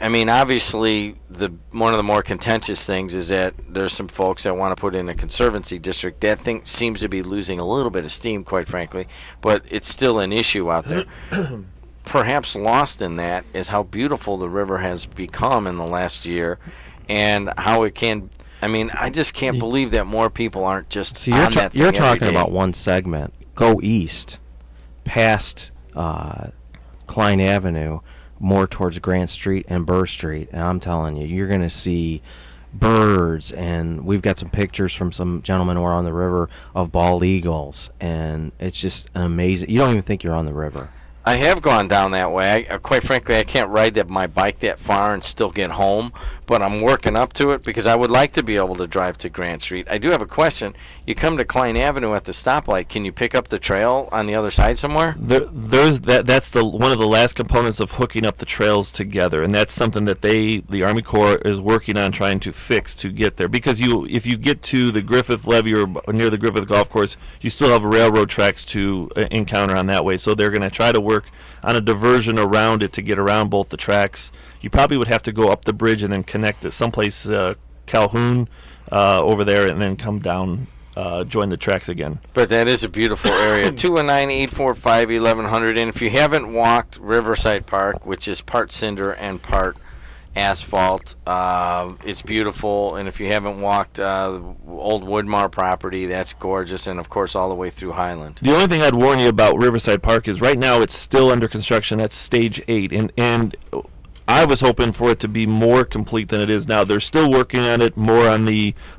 I mean, obviously, one of the more contentious things is that there's some folks that want to put in a conservancy district. That thing seems to be losing a little bit of steam, quite frankly, but it's still an issue out there. Perhaps lost in that is how beautiful the river has become in the last year, and how it can. I mean, I just can't believe that more people aren't just on that thing. You're talking about one segment. Go east, past Klein Avenue, more towards Grant Street and Burr Street, and I'm telling you, you're going to see birds, and we've got some pictures from some gentlemen who are on the river of bald eagles, and it's just amazing. You don't even think you're on the river. I have gone down that way. Quite frankly, I can't ride my bike that far and still get home, but I'm working up to it because I would like to be able to drive to Grant Street. I do have a question. You come to Klein Avenue at the stoplight. Can you pick up the trail on the other side somewhere? That's one of the last components of hooking up the trails together, and that's something that the Army Corps is working on trying to fix to get there. Because if you get to the Griffith Levee or near the Griffith Golf Course, you still have railroad tracks to encounter on that way. So they're going to try to work on a diversion around it to get around both the tracks. You probably would have to go up the bridge and then connect at someplace Calhoun over there, and then come down, join the tracks again. But that is a beautiful area. 219-845-1100. And if you haven't walked Riverside Park, which is part cinder and part asphalt, it's beautiful. And if you haven't walked old Woodmar property, that's gorgeous. And of course all the way through Highland. The only thing I'd warn you about Riverside Park is right now it's still under construction. That's stage 8, and I was hoping for it to be more complete than it is now. They're still working on it more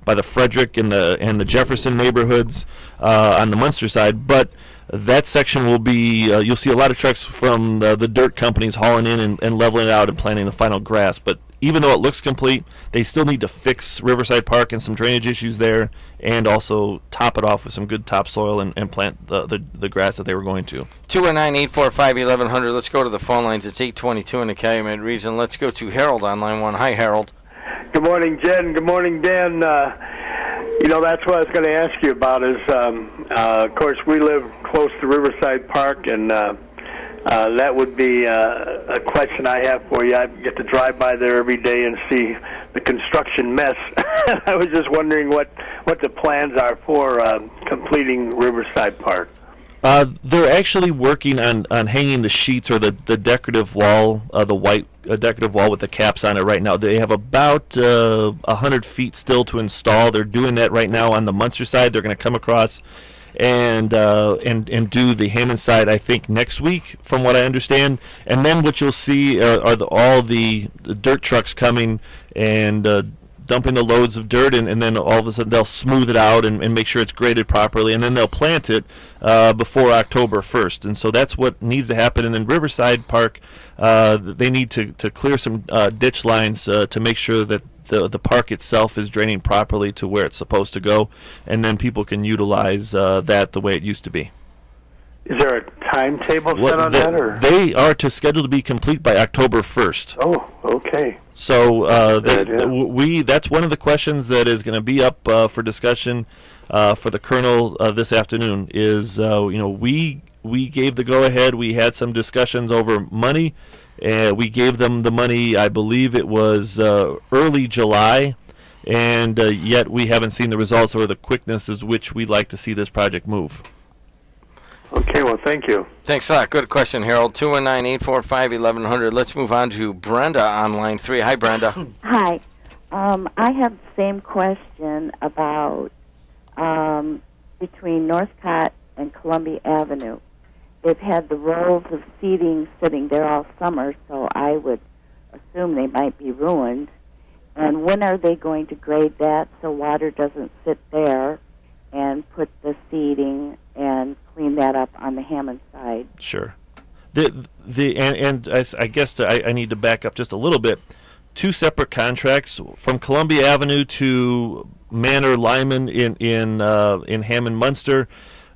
by the Frederick and the Jefferson neighborhoods on the Munster side, but that section will be, you'll see a lot of trucks from the dirt companies hauling in and leveling it out and planting the final grass. But even though it looks complete, they still need to fix Riverside Park and some drainage issues there, and also top it off with some good topsoil and plant the grass that they were going to. 219-845-1100. Let's go to the phone lines. It's 822 in the Calumet region. Let's go to Harold on line 1. Hi, Harold. Good morning, Jen. Good morning, Dan. That's what I was going to ask you about is, of course, we live close to Riverside Park, and that would be a question I have for you. I get to drive by there every day and see the construction mess. I was just wondering what the plans are for completing Riverside Park. They're actually working on hanging the sheets or the decorative wall, the white decorative wall with the caps on it right now. They have about 100 feet still to install. They're doing that right now on the Munster side. They're going to come across and do the Hammond side, I think, next week, from what I understand. And then what you'll see are all the dirt trucks coming and dumping the loads of dirt, and then all of a sudden they'll smooth it out and make sure it's graded properly, and then they'll plant it before October 1st. And so that's what needs to happen. And then Riverside Park, they need to clear some ditch lines to make sure that the park itself is draining properly to where it's supposed to go, and then people can utilize that the way it used to be. Is there a timetable set on that? Or? They are scheduled to be complete by October 1st. Oh, okay. So that's one of the questions that is going to be up for discussion for the Colonel this afternoon. Is we gave the go-ahead. We had some discussions over money. We gave them the money, I believe it was early July, and yet we haven't seen the results or the quickness as which we'd like to see this project move. Okay, well, thank you. Thanks a lot. Good question, Harold. 219-845-1100. Let's move on to Brenda on line 3. Hi, Brenda. Hi. I have the same question about between Northcott and Columbia Avenue. They've had the rows of seating sitting there all summer, so I would assume they might be ruined. And when are they going to grade that so water doesn't sit there, and put the seating and clean that up on the Hammond side? Sure. I guess I need to back up just a little bit. 2 separate contracts from Columbia Avenue to Manor Lyman in Hammond Munster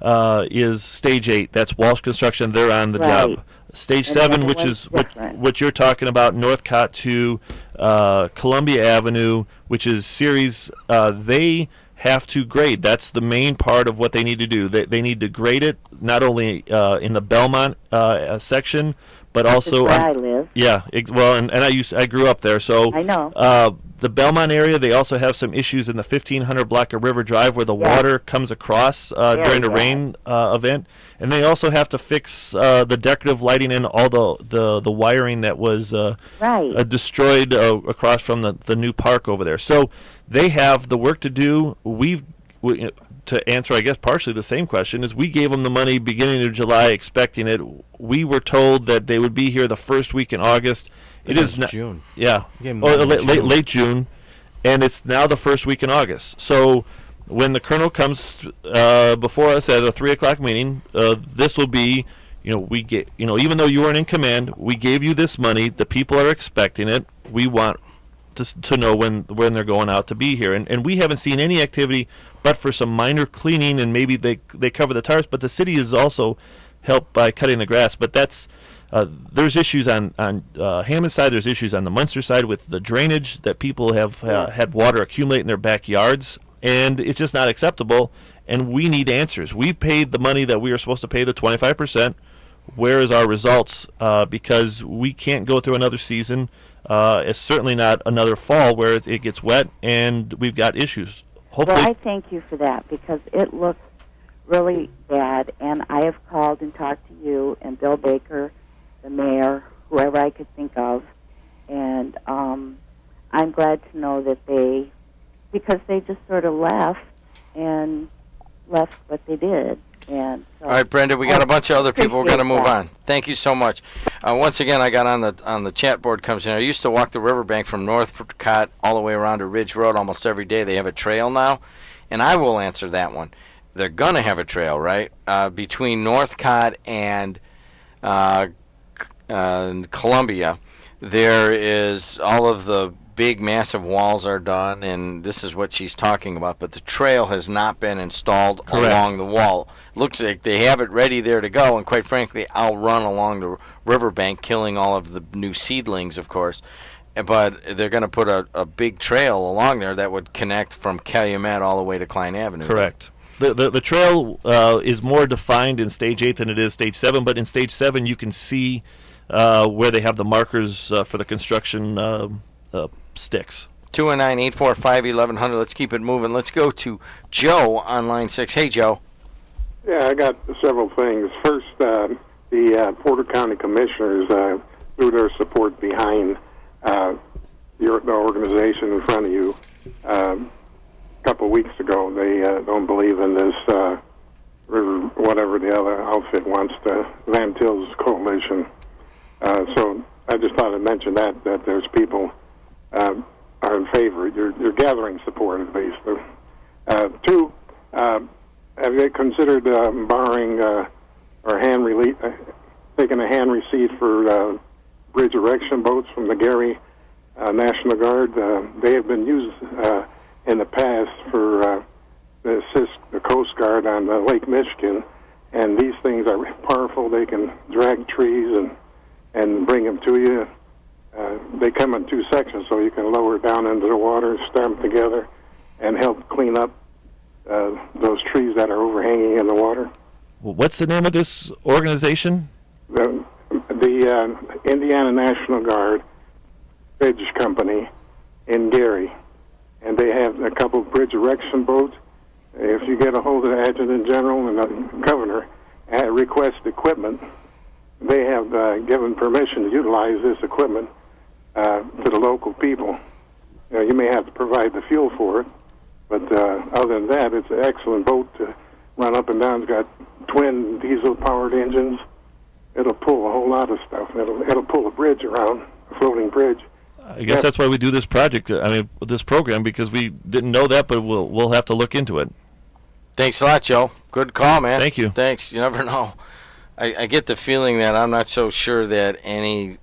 is stage 8. That's Walsh Construction. They're on the job. Stage 7, which is what you're talking about, Northcott to Columbia Avenue, which is series. They have to grade. That's the main part of what they need to do. They need to grade it not only in the Belmont section, but also where I live. Yeah, well, and I grew up there, so I know. The Belmont area, they also have some issues in the 1500 block of River Drive where the water comes across during a rain event, and they also have to fix the decorative lighting and all the wiring that was destroyed across from the new park over there. So they have the work to do. To answer, I guess, partially the same question, is we gave them the money beginning of July expecting it. We were told that they would be here the first week in August. It is June. Yeah. Late June. And it's now the first week in August. So when the colonel comes before us at a 3 o'clock meeting, this will be, even though you weren't in command, we gave you this money. The people are expecting it. We want to know when they're going out to be here. And we haven't seen any activity but for some minor cleaning, and maybe they cover the tires. But the city is also helped by cutting the grass. But that's there's issues on Hammond side. There's issues on the Munster side with the drainage that people have had water accumulate in their backyards, and it's just not acceptable. And we need answers. We've paid the money that we are supposed to pay, the 25%. Where is our results? Because we can't go through another season. It's certainly not another fall where it gets wet and we've got issues. Hopefully. Well, I thank you for that because it looks really bad, and I have called and talked to you and Bill Baker, the mayor, whoever I could think of, and I'm glad to know that because they just sort of left what they did. And so, all right, Brenda, we got a bunch of other people. We're going to move on. Thank you so much. Once again, I got on the chat board comes in. I used to walk the riverbank from Northcott all the way around to Ridge Road almost every day. They have a trail now, and I will answer that one. They're going to have a trail, right? Between Northcott and Columbia, there is all of the big massive walls are done, and this is what she's talking about, but the trail has not been installed along the wall. Looks like they have it ready there to go, and quite frankly, I'll run along the riverbank, killing all of the new seedlings, of course, but they're going to put a big trail along there that would connect from Calumet all the way to Klein Avenue. Correct. The trail is more defined in Stage 8 than it is Stage 7, but in Stage 7 you can see where they have the markers for the construction sticks. 219-845-1100. Let's keep it moving. Let's go to Joe on line 6. Hey, Joe. Yeah, I got several things. First, the Porter County Commissioners threw their support behind the organization in front of you a couple of weeks ago. They don't believe in this river, whatever the other outfit wants, the Van Til's Coalition. So I just thought I'd mention that there's people are in favor. You're gathering support, at least. Two, have you considered borrowing or taking a hand receipt for bridge erection boats from the Gary National Guard? They have been used in the past to assist the Coast Guard on Lake Michigan, and these things are powerful. They can drag trees and bring them to you. They come in two sections, so you can lower down into the water, stir them together, and help clean up those trees that are overhanging in the water. Well, what's the name of this organization? The Indiana National Guard Bridge Company in Gary, and they have a couple of bridge erection boats. If you get a hold of the Adjutant General and the Governor, request equipment, they have given permission to utilize this equipment to the local people. You may have to provide the fuel for it, but other than that, it's an excellent boat to run up and down. It's got twin diesel-powered engines. It'll pull a whole lot of stuff. It'll pull a bridge around, a floating bridge. I guess that's why we do this project. This program, because we didn't know that, but we'll have to look into it. Thanks a lot, Joe. Good call, man. Thank you. Thanks. You never know. I get the feeling that I'm not so sure that any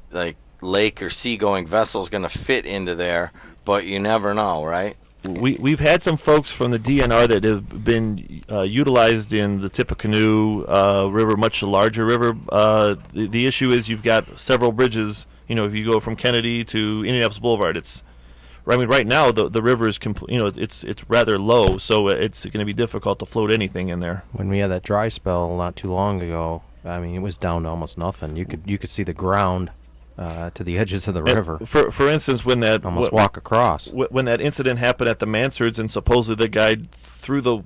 lake or sea-going vessel is going to fit into there, but you never know, right? We've had some folks from the DNR that have been utilized in the Tippecanoe River, much larger river. The issue is you've got several bridges. If you go from Kennedy to Indianapolis Boulevard, right now the river is it's rather low, so it's going to be difficult to float anything in there. When we had that dry spell not too long ago, I mean, it was down to almost nothing. You could see the ground to the edges of the river. For instance, when that almost walk across. When that incident happened at the Mansards, and supposedly the guy threw the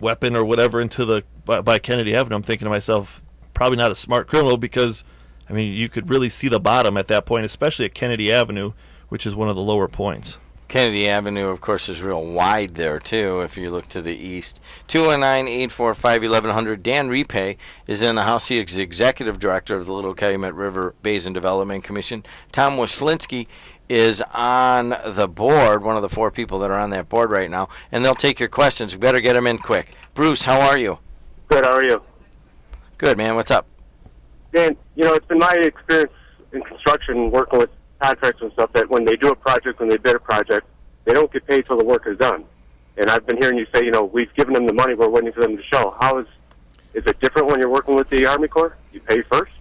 weapon or whatever into the by Kennedy Avenue, I'm thinking to myself, probably not a smart criminal, because I mean, you could really see the bottom at that point, especially at Kennedy Avenue, which is one of the lower points. Kennedy Avenue, of course, is real wide there, too, if you look to the east. 219-845-1100. Dan Repay is in the house. He is executive director of the Little Calumet River Basin Development Commission. Tom Wislinski is on the board, one of the 4 people that are on that board right now, and they'll take your questions. We better get them in quick. Bruce, how are you? Good, how are you? Good, man. What's up? Dan, you know, it's been my experience in construction, working with contractors and stuff, that when they do a project, when they bid a project, they don't get paid till the work is done. And I've been hearing you say, you know, we've given them the money, we're waiting for them to show. How is it different when you're working with the Army Corps? You pay first?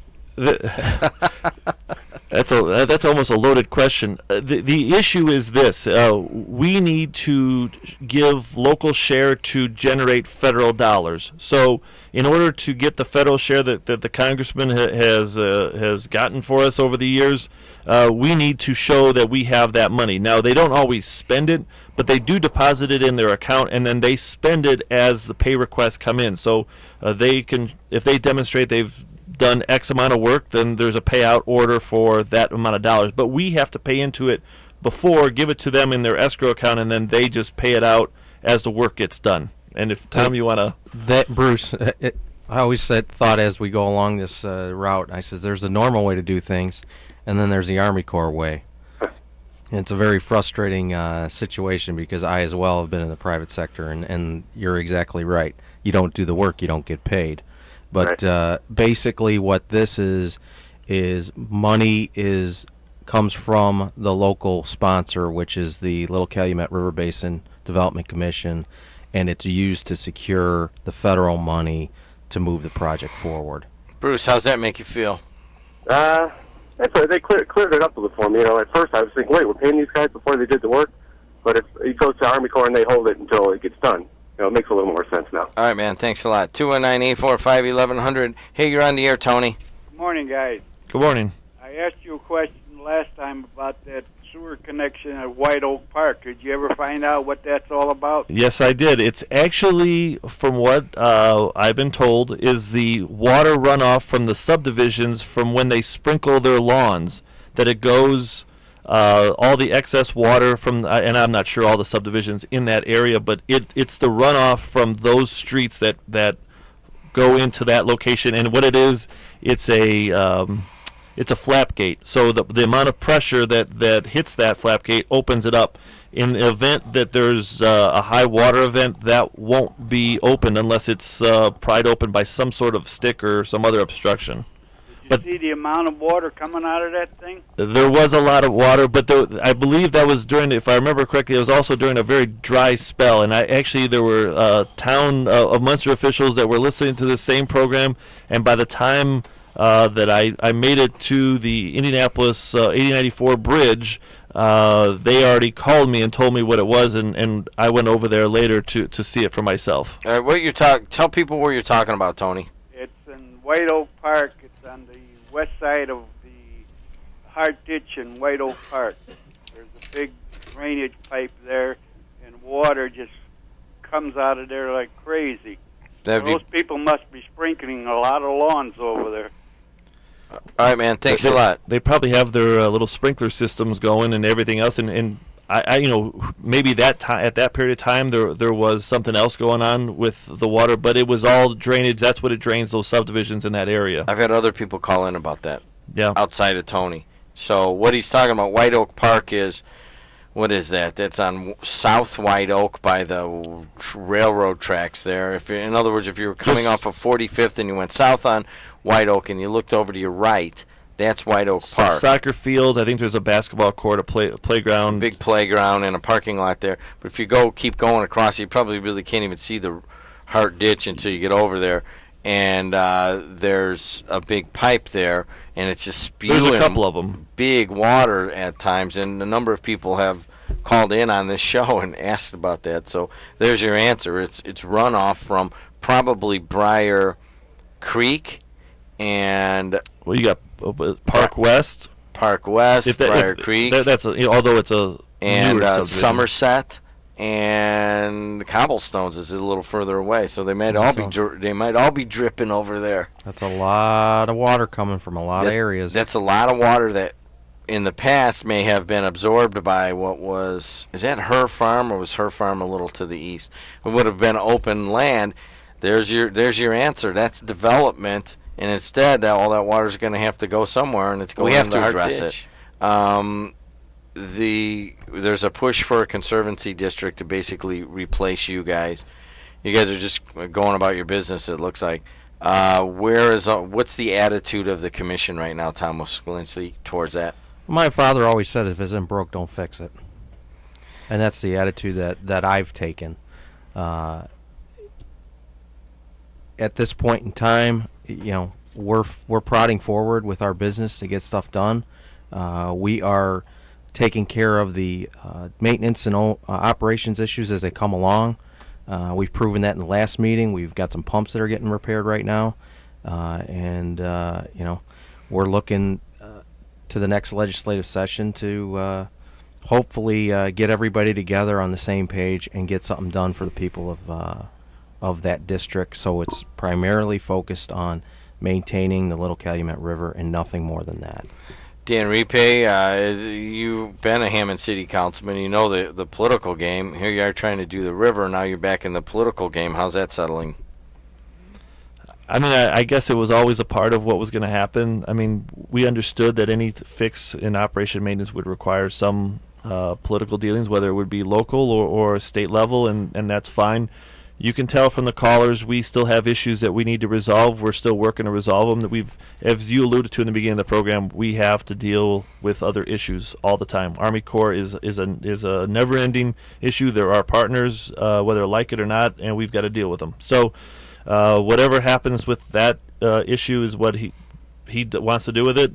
That's almost a loaded question. The issue is this: we need to give local share to generate federal dollars. So, in order to get the federal share that the congressman has gotten for us over the years, we need to show that we have that money. Now, they don't always spend it, but they do deposit it in their account, and then they spend it as the pay requests come in. So they can, if they demonstrate they've done X amount of work, then there's a payout order for that amount of dollars. But we have to pay into it before, give it to them in their escrow account, and then they just pay it out as the work gets done. And if, Tom, you want to... That, Bruce, I always thought as we go along this route, I says there's a normal way to do things, and then there's the Army Corps way. And it's a very frustrating situation, because I as well have been in the private sector, and you're exactly right. You don't do the work, you don't get paid. But basically what this is money comes from the local sponsor, which is the Little Calumet River Basin Development Commission, and it's used to secure the federal money to move the project forward. Bruce, how's that make you feel? They cleared it up a little for me. You know, at first I was thinking, wait, we're paying these guys before they did the work? But it goes to Army Corps and they hold it until it gets done. You know, it makes a little more sense now. All right, man. Thanks a lot. 219-845-1100. Hey, you're on the air, Tony. Good morning, guys. Good morning. I asked you a question last time about that sewer connection at White Oak Park. Did you ever find out what that's all about? Yes, I did. It's actually, from what I've been told, is the water runoff from the subdivisions from when they sprinkle their lawns, that it goes... all the excess water from, and I'm not sure all the subdivisions in that area, but it's the runoff from those streets that go into that location. And what it is, it's a flap gate. So the amount of pressure that hits that flap gate opens it up. In the event that there's a high water event, that won't be opened unless it's pried open by some sort of stick or some other obstruction. But see the amount of water coming out of that thing? There was a lot of water, but I believe that was during, if I remember correctly, it was also during a very dry spell. And there were town of Munster officials that were listening to the same program, and by the time that I made it to the Indianapolis 8094 bridge, they already called me and told me what it was, and I went over there later to see it for myself. All right, tell people where you're talking about, Tony. It's in White Oak Park. It's on the west side of the Hart Ditch in White Oak Park. There's a big drainage pipe there, and water just comes out of there like crazy. Those people must be sprinkling a lot of lawns over there. All right, man. Thanks a lot. They probably have their little sprinkler systems going and everything else, and I you know, maybe at that period of time there was something else going on with the water, but it was all drainage. That's what it drains those subdivisions in that area. I've had other people call in about that. Yeah. Outside of Tony. So what he's talking about, White Oak Park, is, what is that? That's on South White Oak by the railroad tracks there. In other words, if you were coming off of 45th and you went south on White Oak and you looked over to your right, that's White Oak Park. Soccer field. I think there's a basketball court, a playground. Big playground and a parking lot there. But if you keep going across, you probably really can't even see the Hart Ditch until you get over there. And there's a big pipe there, and it's just spewing. There's a couple of them. Big water at times, and a number of people have called in on this show and asked about that. So there's your answer. It's runoff from probably Briar Creek and Well, you got Park West, Briar Creek, that's although it's a and newer subdivision. Somerset, and Cobblestones is a little further away. So they might all be dripping over there. That's a lot of water coming from a lot of areas. That's a lot of water that in the past may have been absorbed by is that her farm, or was her farm a little to the east? It would have been open land. There's your answer. That's development. And instead, all that water is going to have to go somewhere, and it's going to address it. There's a push for a conservancy district to basically replace you guys. You guys are just going about your business, it looks like. What's the attitude of the commission right now, Tom Muscolinski, towards that? My father always said, if it isn't broke, don't fix it. And that's the attitude that I've taken. At this point in time, we're prodding forward with our business to get stuff done. We are taking care of the maintenance and operations issues as they come along. We've proven that in the last meeting. We've got some pumps that are getting repaired right now, and we're looking to the next legislative session to hopefully get everybody together on the same page and get something done for the people of that district. So it's primarily focused on maintaining the Little Calumet River and nothing more than that. Dan Repay, you've been a Hammond City Councilman. You know the political game. Here you are trying to do the river. Now you're back in the political game. How's that settling? I mean, I guess it was always a part of what was going to happen. I mean, we understood that any fix in operation maintenance would require some political dealings, whether it would be local or state level, and that's fine. You can tell from the callers we still have issues that we need to resolve. We're still working to resolve them. That as you alluded to in the beginning of the program, we have to deal with other issues all the time. Army Corps is a never-ending issue. There are partners, whether like it or not, and we've got to deal with them. So whatever happens with that issue is what he wants to do with it.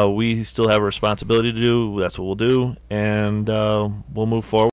We still have a responsibility to do. That's what we'll do, and we'll move forward.